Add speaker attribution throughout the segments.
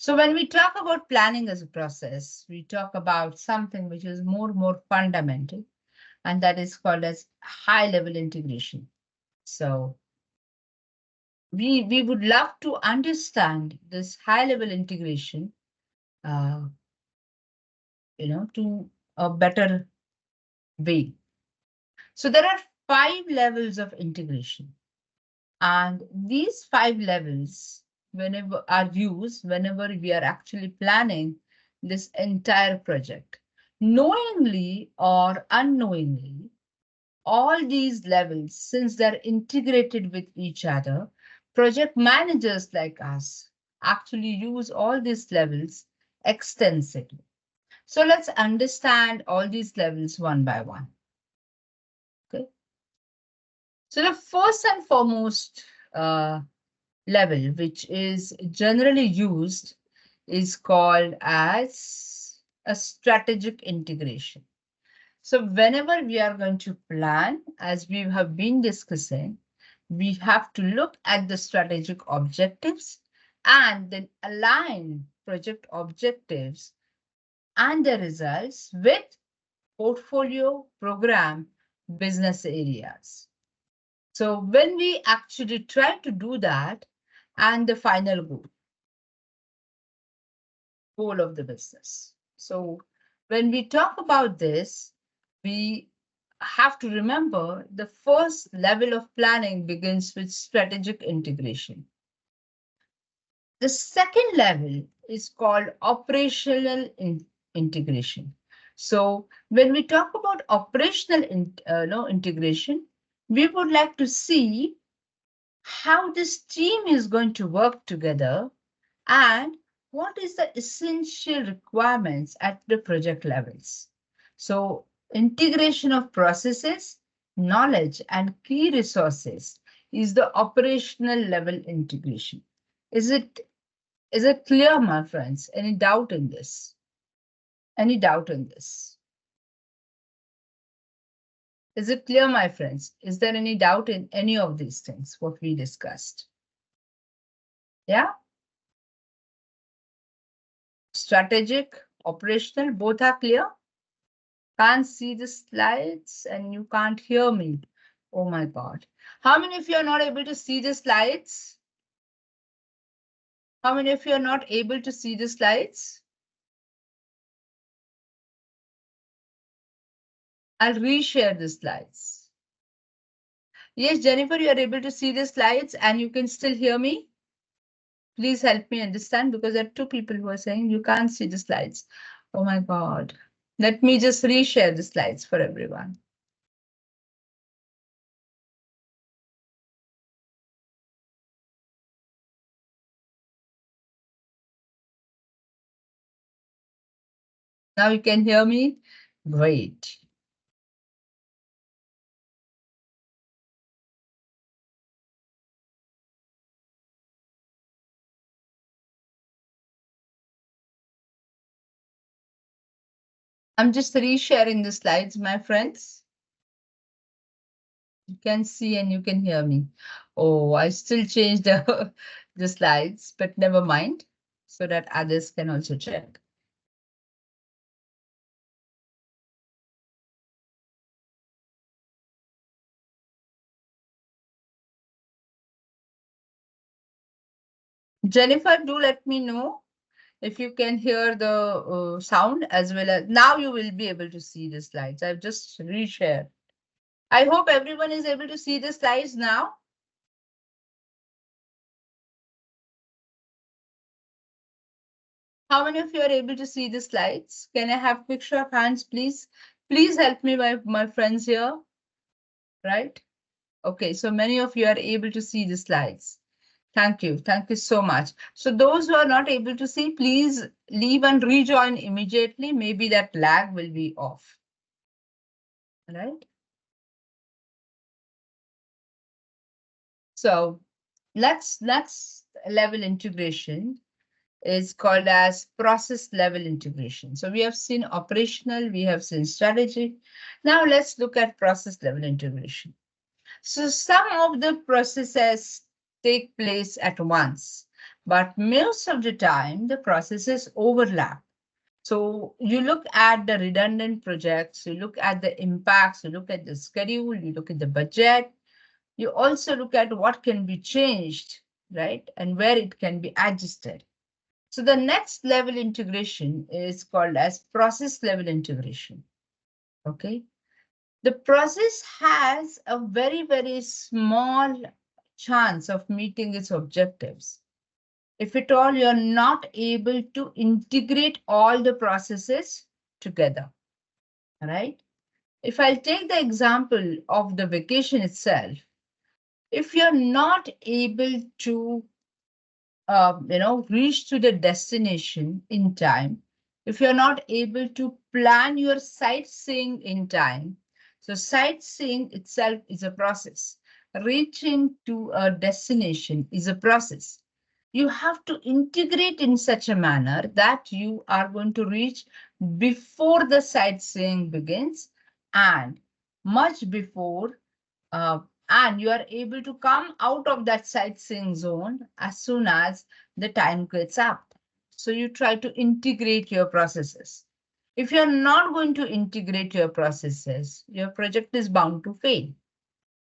Speaker 1: So when we talk about planning as a process, we talk about something which is more fundamental, and that is called as high-level integration. So we would love to understand this high-level integration, uh, to a better way. So there are 5 levels of integration, and these 5 levels, whenever are used, whenever we are actually planning this entire project, knowingly or unknowingly, all these levels, since they're integrated with each other, project managers like us actually use all these levels extensively. So let's understand all these levels one by one. Okay. So the first and foremost level, which is generally used, is called as a strategic integration. So whenever we are going to plan, as we have been discussing, we have to look at the strategic objectives and then align project objectives and the results with portfolio, program, business areas. So when we actually try to do that, and the final goal of the business. So when we talk about this, we have to remember the first level of planning begins with strategic integration. The second level is called operational integration. So when we talk about operational integration, we would like to see how this team is going to work together and what is the essential requirements at the project levels. So integration of processes, knowledge, and key resources is the operational level integration. Is it clear, my friends? Any doubt in this? Any doubt in this? Is it clear, my friends? Is there any doubt in any of these things, what we discussed? Yeah? Strategic, operational, both are clear? Can't see the slides and you can't hear me. Oh my God. How many of you are not able to see the slides? How many of you are not able to see the slides? I'll reshare the slides. Yes, Jennifer, you are able to see the slides and you can still hear me? Please help me understand, because there are 2 people who are saying you can't see the slides. Oh my God. Let me just reshare the slides for everyone. Now you can hear me? Great. I'm just resharing the slides, my friends. You can see and you can hear me. Oh, I still changed the slides, but never mind, so that others can also check. Jennifer, do let me know if you can hear the sound, as well as now you will be able to see the slides. I've just reshared. I hope everyone is able to see the slides now. How many of you are able to see the slides? Can I have quick show of hands, please? Please help me, my friends here. Right? Okay, so many of you are able to see the slides. Thank you. Thank you so much. So those who are not able to see, please leave and rejoin immediately. Maybe that lag will be off. All right? So next level integration is called as process level integration. So we have seen operational, we have seen strategy. Now let's look at process level integration. So some of the processes take place at once, but most of the time the processes overlap. So you look at the redundant projects, you look at the impacts, you look at the schedule, you look at the budget, you also look at what can be changed, right? And where it can be adjusted. So the next level integration is called as process level integration. Okay. The process has a very, very small chance of meeting its objectives. If at all you're not able to integrate all the processes together, right? If I'll take the example of the vacation itself, if you're not able to reach to the destination in time, if you're not able to plan your sightseeing in time, so sightseeing itself is a process. Reaching to a destination is a process. You have to integrate in such a manner that you are going to reach before the sightseeing begins and much before uh, and you are able to come out of that sightseeing zone as soon as the time gets up. So you try to integrate your processes. If you're not going to integrate your processes, your project is bound to fail.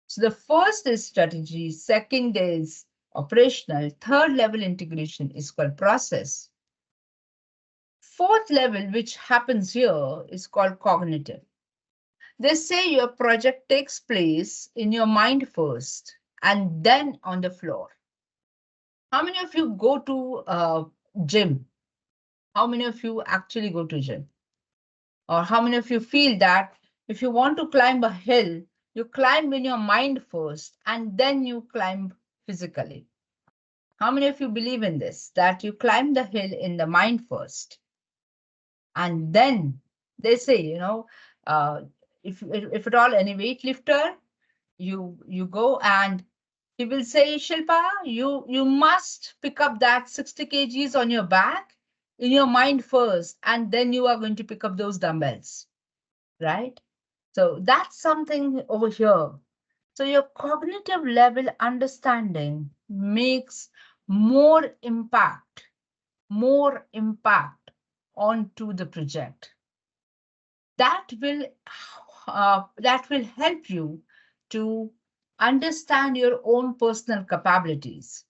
Speaker 1: So the first is strategy, second is operational, third level integration is called process. Fourth level, which happens here, is called cognitive. They say your project takes place in your mind first and then on the floor. How many of you go to gym? How many of you actually go to gym? Or how many of you feel that if you want to climb a hill, you climb in your mind first and then you climb physically? How many of you believe in this, that you climb the hill in the mind first? And then they say, if at all any weightlifter, you go and he will say, Shilpa, you must pick up that 60 kgs on your back in your mind first, and then you are going to pick up those dumbbells, right? So that's something over here. So your cognitive level understanding makes more impact onto the project. That will help you to understand your own personal capabilities,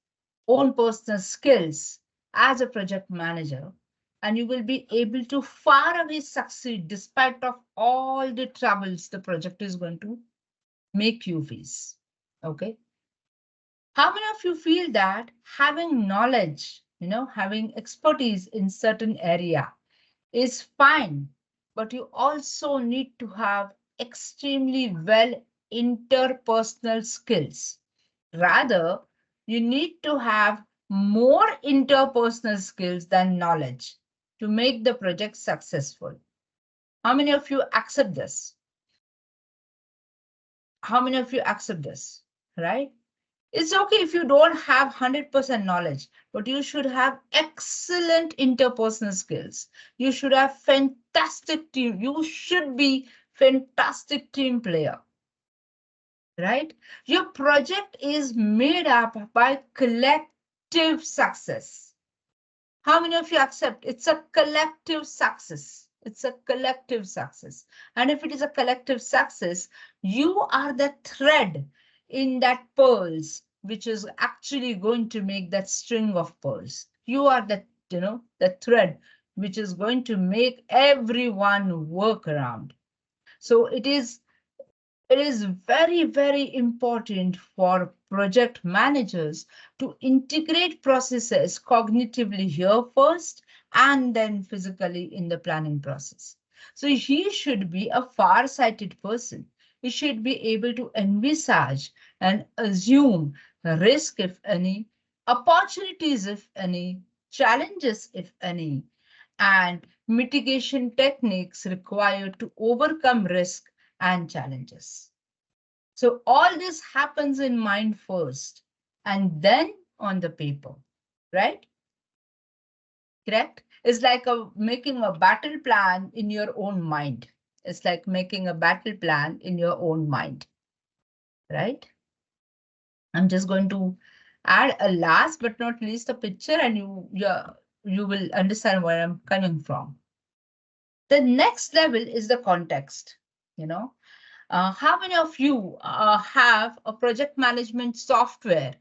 Speaker 1: own personal skills as a project manager, and you will be able to far away succeed despite of all the troubles the project is going to make you face. Okay. How many of you feel that having knowledge, having expertise in certain area is fine, but you also need to have extremely well interpersonal skills. Rather, you need to have more interpersonal skills than knowledge to make the project successful. How many of you accept this? How many of you accept this, right? It's okay if you don't have 100% knowledge, but you should have excellent interpersonal skills. You should have fantastic team. You should be fantastic team player, right? Your project is made up by collective success. How many of you accept it's a collective success? It's a collective success. And if it is a collective success, you are the thread in that pearls, which is actually going to make that string of pearls. You are the thread which is going to make everyone work around. So it is very, very important for project managers to integrate processes cognitively here first and then physically in the planning process. So he should be a far-sighted person. He should be able to envisage and assume risk, if any, opportunities, if any, challenges, if any, and mitigation techniques required to overcome risk and challenges. So all this happens in mind first and then on the paper, right? Correct? It's like making a battle plan in your own mind. It's like making a battle plan in your own mind, right? I'm just going to add a last but not least a picture, and you will understand where I'm coming from. The next level is the context. You know, how many of you have a project management software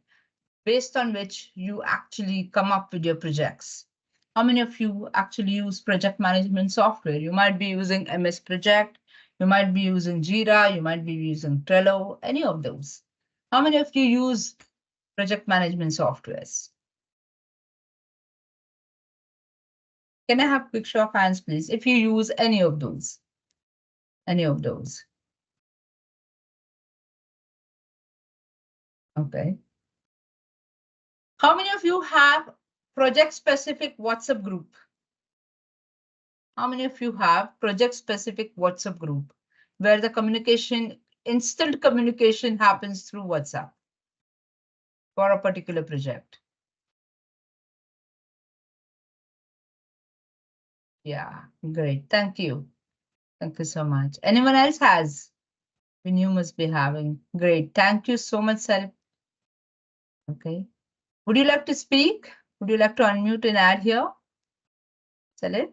Speaker 1: based on which you actually come up with your projects? How many of you actually use project management software? You might be using MS Project, you might be using Jira, you might be using Trello, any of those. How many of you use project management softwares? Can I have quick show of hands, please, if you use any of those? Any of those? Okay. How many of you have project-specific WhatsApp group? How many of you have project-specific WhatsApp group where the communication, instant communication happens through WhatsApp for a particular project? Yeah, great. Thank you. Thank you so much. Anyone else has? Then you must be having. Great. Thank you so much, Sal. Okay. Would you like to speak? Would you like to unmute and add here? Salib?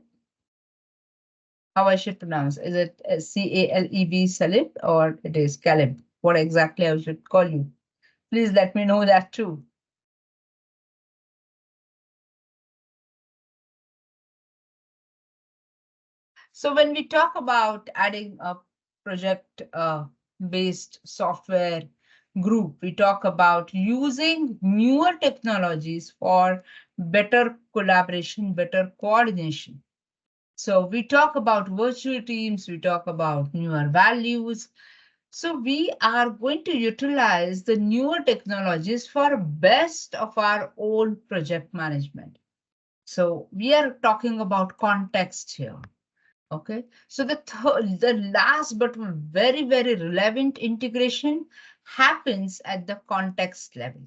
Speaker 1: How I should pronounce? Is it Caleb, Salib, or it is Caleb? What exactly I should call you? Please let me know that too. So when we talk about adding a project based software group, we talk about using newer technologies for better collaboration, better coordination. So we talk about virtual teams, we talk about newer values. So we are going to utilize the newer technologies for best of our own project management. So we are talking about context here. Okay, so the last but very, very relevant integration happens at the context level.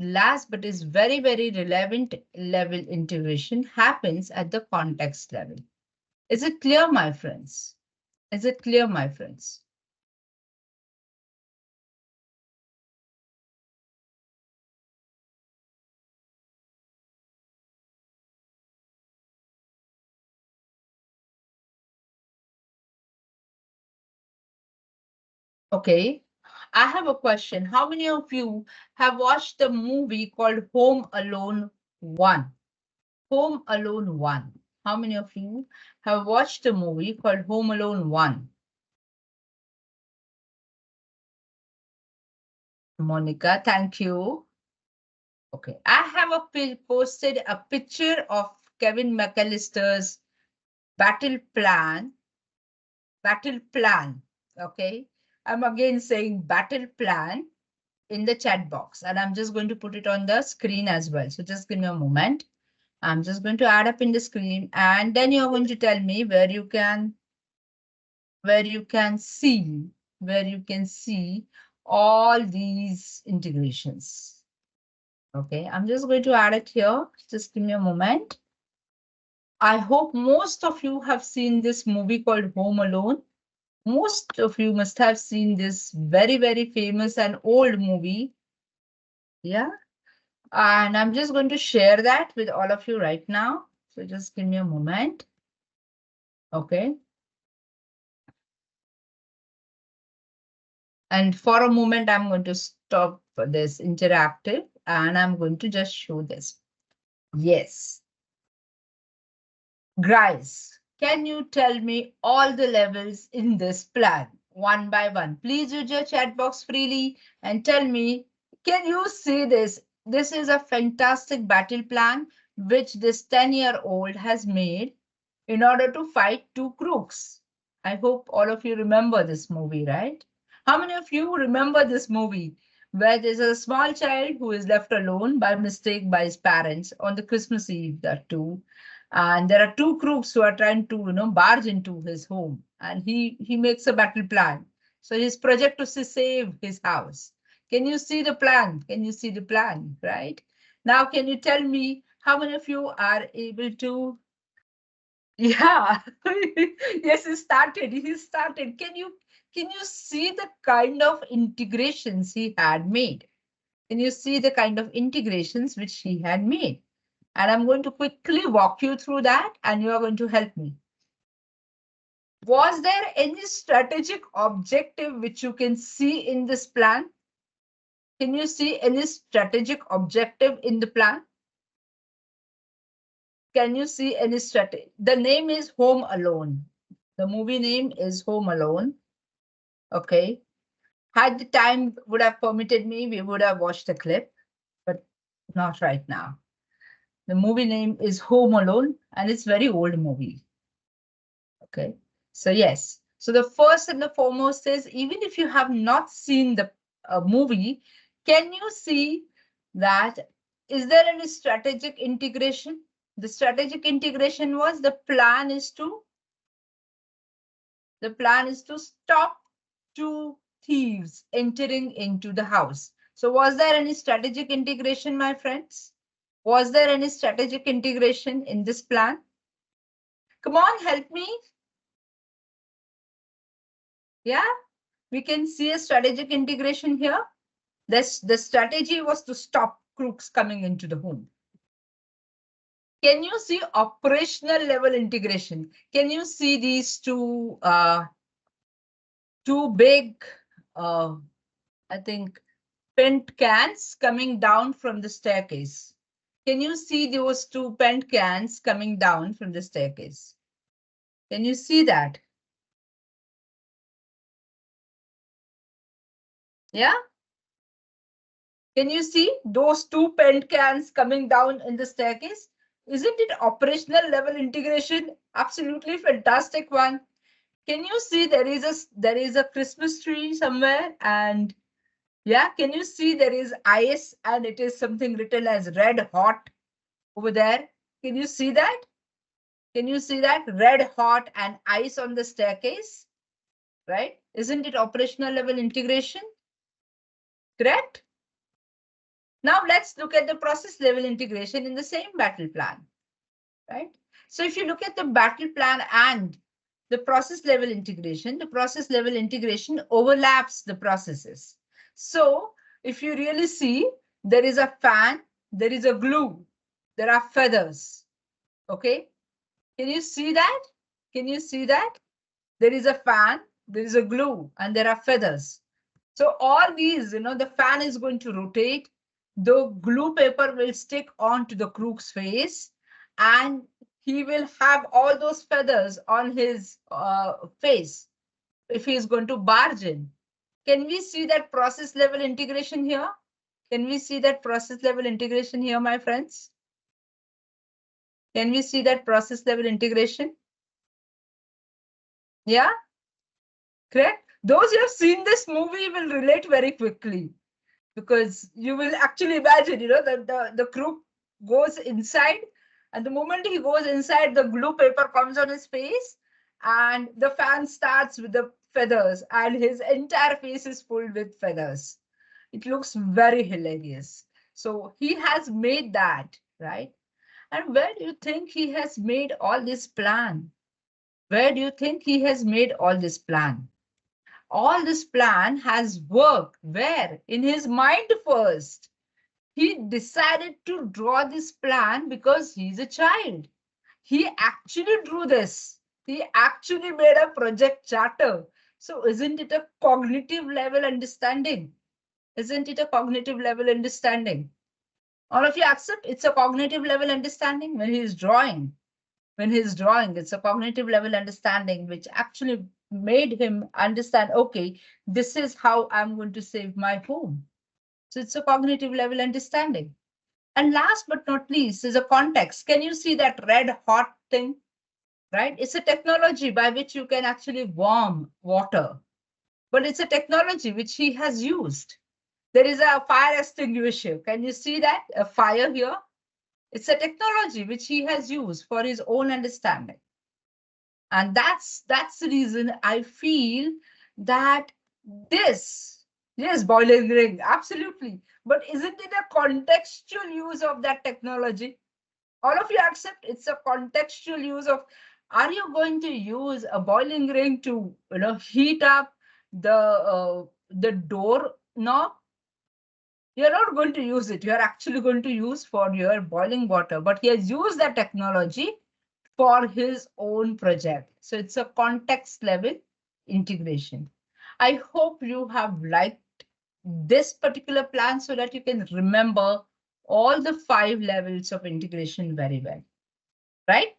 Speaker 1: Last but is very, very relevant level integration happens at the context level. Is it clear, my friends? Is it clear, my friends? Okay, I have a question. How many of you have watched the movie called Home Alone 1? Home Alone 1. How many of you have watched a movie called Home Alone 1? Monica, thank you. Okay, I have posted a picture of Kevin McAllister's battle plan. Battle plan. Okay, I'm again saying battle plan in the chat box, and I'm just going to put it on the screen as well. So just give me a moment. I'm just going to add up in the screen, and then you're going to tell me where you can see all these integrations. Okay, I'm just going to add it here. Just give me a moment. I hope most of you have seen this movie called Home Alone. Most of you must have seen this very, very famous and old movie. Yeah. And I'm just going to share that with all of you right now. So just give me a moment. Okay. And for a moment, I'm going to stop this interactive and I'm going to just show this. Yes. Guys, can you tell me all the levels in this plan one by one? Please use your chat box freely and tell me, can you see this? This is a fantastic battle plan which this 10-year-old has made in order to fight two crooks. I hope all of you remember this movie, right? How many of you remember this movie where there's a small child who is left alone by mistake by his parents on the Christmas Eve, that too, and there are two crooks who are trying to barge into his home, and he makes a battle plan. So his project is to save his house. Can you see the plan? Can you see the plan? Right now, can you tell me how many of you are able to? Yeah. Yes, he started. Can you see the kind of integrations he had made? Can you see the kind of integrations which he had made? And I'm going to quickly walk you through that, and you are going to help me. Was there any strategic objective which you can see in this plan? Can you see any strategic objective in the plan? Can you see any strategy? The name is Home Alone. The movie name is Home Alone. Okay. Had the time would have permitted me, we would have watched the clip, but not right now. The movie name is Home Alone, and it's very old movie. Okay. So yes. So the first and the foremost is, even if you have not seen the movie, can you see that is there any strategic integration? The strategic integration was the plan is to stop two thieves entering into the house. So was there any strategic integration, my friends? Was there any strategic integration in this plan? Come on, help me. Yeah, we can see a strategic integration here. The strategy was to stop crooks coming into the home. Can you see operational level integration? Can you see these two big, I think, paint cans coming down from the staircase? Can you see those two paint cans coming down from the staircase? Can you see that? Yeah? Can you see those two paint cans coming down in the staircase? Isn't it operational level integration? Absolutely fantastic one. Can you see there is a Christmas tree somewhere? And yeah, can you see there is ice and it is something written as red hot over there? Can you see that? Can you see that? Red hot and ice on the staircase, right? Isn't it operational level integration? Correct? Now let's look at the process level integration in the same battle plan, right? So if you look at the battle plan and the process level integration overlaps the processes. So if you really see, there is a fan, there is a glue, there are feathers. Okay. Can you see that? Can you see that? There is a fan, there is a glue, and there are feathers. So all these, the fan is going to rotate. The glue paper will stick onto the crook's face, and he will have all those feathers on his face if he is going to barge in. Can we see that process level integration here? Can we see that process level integration here, my friends? Can we see that process level integration? Yeah, correct. Those who have seen this movie will relate very quickly, because you will actually imagine, that the crook goes inside, and the moment he goes inside, the glue paper comes on his face, and the fan starts with the feathers, and his entire face is full with feathers. It looks very hilarious. So he has made that, right? And where do you think he has made all this plan? Where do you think he has made all this plan? All this plan has worked where? In his mind first. He decided to draw this plan because he's a child. He actually drew this. He actually made a project charter. So isn't it a cognitive level understanding? Isn't it a cognitive level understanding? All of you accept it's a cognitive level understanding when he's drawing. When he's drawing, it's a cognitive level understanding which actually made him understand, okay, this is how I'm going to save my home. So it's a cognitive level understanding. And last but not least is a context. Can you see that red hot thing? Right? It's a technology by which you can actually warm water. But it's a technology which he has used. There is a fire extinguisher. Can you see that? A fire here. It's a technology which he has used for his own understanding. And that's the reason I feel that this, yes, boiling ring, absolutely. But isn't it a contextual use of that technology? All of you accept it's a contextual use of, are you going to use a boiling ring to, heat up the door knob? You're not going to use it. You're actually going to use for your boiling water, but he has used that technology for his own project. So it's a context level integration. I hope you have liked this particular plan so that you can remember all the 5 levels of integration very well, right?